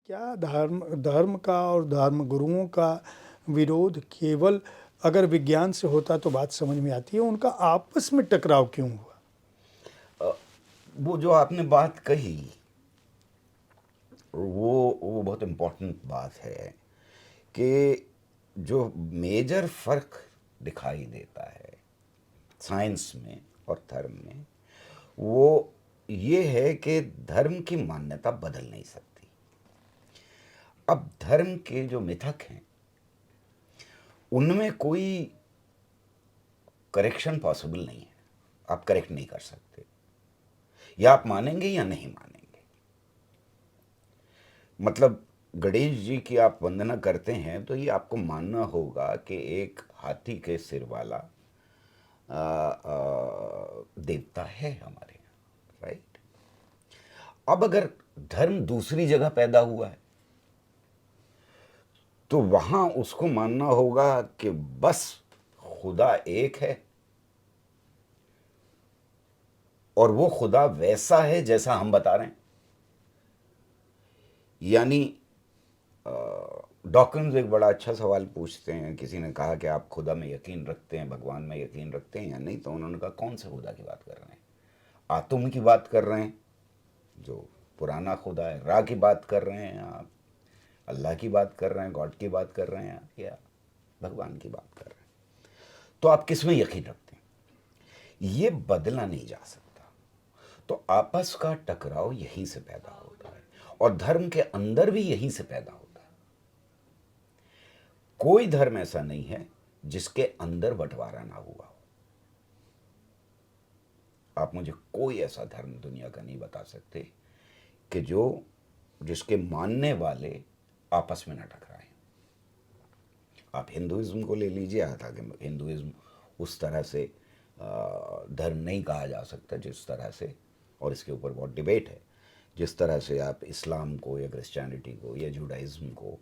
क्या धर्म धर्म का और धर्म गुरुओं का विरोध केवल अगर विज्ञान से होता तो बात समझ में आती है, उनका आपस में टकराव क्यों हुआ? अ, वो जो आपने बात कही वो बहुत इम्पोर्टेंट बात है कि जो मेजर फर्क दिखाई देता है साइंस में और धर्म में, वो ये है कि धर्म की मान्यता बदल नहीं सकती। अब धर्म के जो मिथक हैं उनमें कोई करेक्शन पॉसिबल नहीं है। आप करेक्ट नहीं कर सकते, या आप मानेंगे या नहीं मानेंगे। मतलब गणेश जी की आप वंदना करते हैं तो ये आपको मानना होगा कि एक हाथी के सिर वाला देवता है हमारे यहाँ, राइट। अब अगर धर्म दूसरी जगह पैदा हुआ है तो वहां उसको मानना होगा कि बस खुदा एक है और वो खुदा वैसा है जैसा हम बता रहे हैं। यानी डॉकिंस एक बड़ा अच्छा सवाल पूछते हैं। किसी ने कहा कि आप खुदा में यकीन रखते हैं, भगवान में यकीन रखते हैं या नहीं? तो उन्होंने कहा कौन से खुदा की बात कर रहे हैं? आतम की बात कर रहे हैं जो पुराना खुदा है, रा की बात कर रहे हैं आप, अल्लाह की बात कर रहे हैं, गॉड की बात कर रहे हैं आप, या भगवान की बात कर रहे हैं? तो आप किस में यकीन रखते हैं? ये बदला नहीं जा सकता। तो आपस का टकराव यहीं से पैदा होता है और धर्म के अंदर भी यहीं से पैदा होता है। कोई धर्म ऐसा नहीं है जिसके अंदर बंटवारा ना हुआ हो। आप मुझे कोई ऐसा धर्म दुनिया का नहीं बता सकते कि जिसके मानने वाले आपस में न टकराएं। आप हिंदुइज्म को ले लीजिए, हालांकि हिंदुइज्म उस तरह से धर्म नहीं कहा जा सकता जिस तरह से, और इसके ऊपर बहुत डिबेट है, जिस तरह से आप इस्लाम को या क्रिश्चियनिटी को या जुडाइज्म को,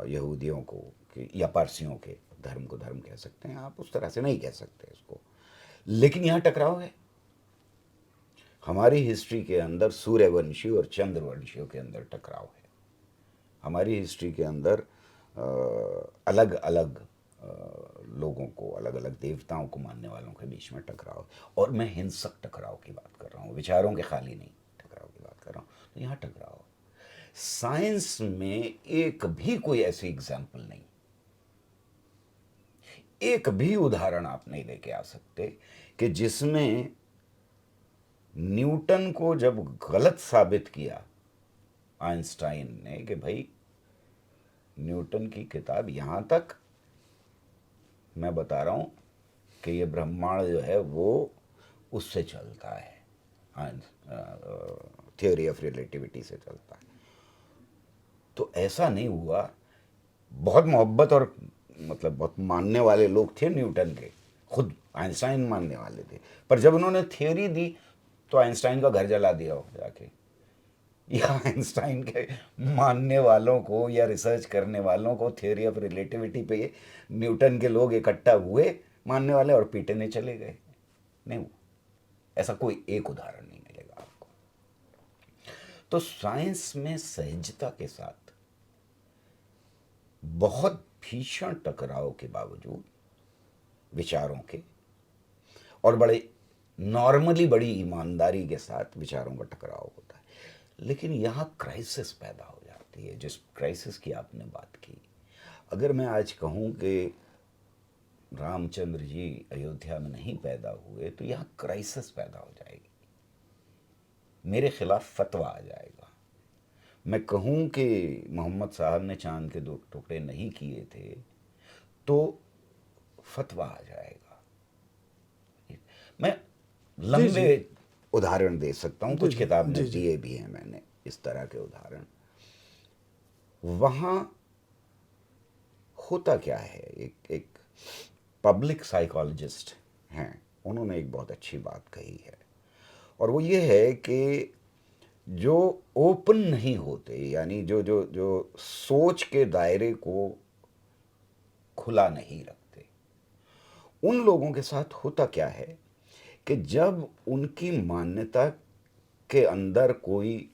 यहूदियों को या पारसियों के धर्म को धर्म कह सकते हैं। आप उस तरह से नहीं कह सकते इसको। लेकिन यहाँ टकराव है। हमारी हिस्ट्री के अंदर सूर्यवंशी और चंद्रवंशियों के अंदर टकराव है। हमारी हिस्ट्री के अंदर अलग अलग लोगों को, अलग अलग देवताओं को मानने वालों के बीच में टकराव। और मैं हिंसक टकराव की बात कर रहा हूँ, विचारों के खाली नहीं टकराव की बात कर रहा हूँ। तो यहाँ टकराव। साइंस में एक भी कोई ऐसी एग्जाम्पल नहीं, एक भी उदाहरण आप नहीं लेके आ सकते कि जिसमें न्यूटन को जब गलत साबित किया आइंस्टाइन ने कि भाई न्यूटन की किताब यहां तक मैं बता रहा हूं कि ये ब्रह्मांड जो है वो उससे चलता है, थ्योरी ऑफ रिलेटिविटी से चलता है। तो ऐसा नहीं हुआ। बहुत मोहब्बत और मतलब बहुत मानने वाले लोग थे न्यूटन के, खुद आइंस्टाइन मानने वाले थे, पर जब उन्होंने थ्योरी दी तो आइंस्टाइन का घर जला दिया हो जाके। या आइंस्टाइन के मानने वालों को या रिसर्च करने वालों को थ्योरी ऑफ रिलेटिविटी पे न्यूटन के लोग इकट्ठा हुए मानने वाले और पीटने चले गए। नहीं, ऐसा कोई एक उदाहरण नहीं मिलेगा आपको। तो साइंस में सहजता के साथ बहुत भीषण टकराव के बावजूद विचारों के, और बड़े नॉर्मली बड़ी ईमानदारी के साथ विचारों का टकराव होता है। लेकिन यहाँ क्राइसिस पैदा हो जाती है, जिस क्राइसिस की आपने बात की। अगर मैं आज कहूँ कि रामचंद्र जी अयोध्या में नहीं पैदा हुए तो यहाँ क्राइसिस पैदा हो जाएगी, मेरे खिलाफ फतवा आ जाएगा। मैं कहूँ कि मोहम्मद साहब ने चांद के 2 टुकड़े नहीं किए थे तो फतवा आ जाएगा। मैं जी लंबे जी उदाहरण दे सकता हूँ, जी कुछ जी किताब जी में जी। दिए भी हैं मैंने इस तरह के उदाहरण। वहाँ होता क्या है, एक पब्लिक साइकोलॉजिस्ट हैं, उन्होंने एक बहुत अच्छी बात कही है, और वो ये है कि जो ओपन नहीं होते, यानी जो जो जो सोच के दायरे को खुला नहीं रखते, उन लोगों के साथ होता क्या है कि जब उनकी मान्यता के अंदर कोई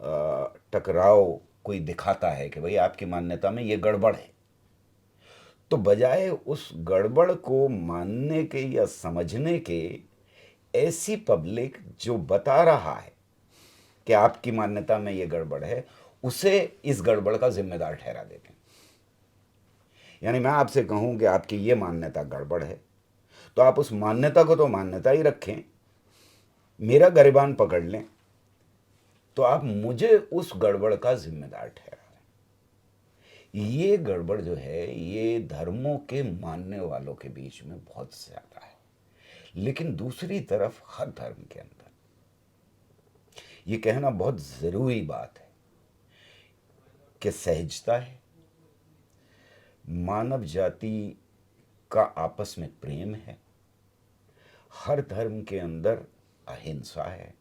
टकराव कोई दिखाता है कि भाई आपकी मान्यता में ये गड़बड़ है, तो बजाय उस गड़बड़ को मानने के या समझने के, ऐसी पब्लिक जो बता रहा है कि आपकी मान्यता में ये गड़बड़ है, उसे इस गड़बड़ का जिम्मेदार ठहरा देते हैं। यानी मैं आपसे कहूं कि आपकी ये मान्यता गड़बड़ है, तो आप उस मान्यता को तो मान्यता ही रखें, मेरा गरिबान पकड़ लें, तो आप मुझे उस गड़बड़ का जिम्मेदार ठहरा दें। ये गड़बड़ जो है ये धर्मों के मानने वालों के बीच में बहुत ज्यादा है, लेकिन दूसरी तरफ हर धर्म के अंदर ये कहना बहुत जरूरी बात है कि सहजता है, मानव जाति का आपस में प्रेम है, हर धर्म के अंदर अहिंसा है,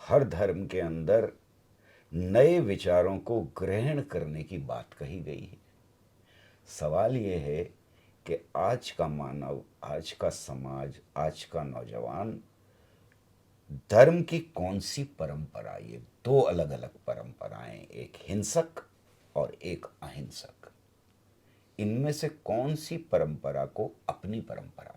हर धर्म के अंदर नए विचारों को ग्रहण करने की बात कही गई है। सवाल ये है कि आज का मानव, आज का समाज, आज का नौजवान धर्म की कौन सी परंपरा, ये दो अलग अलग परंपराएं, एक हिंसक और एक अहिंसक, इनमें से कौन सी परंपरा को अपनी परंपरा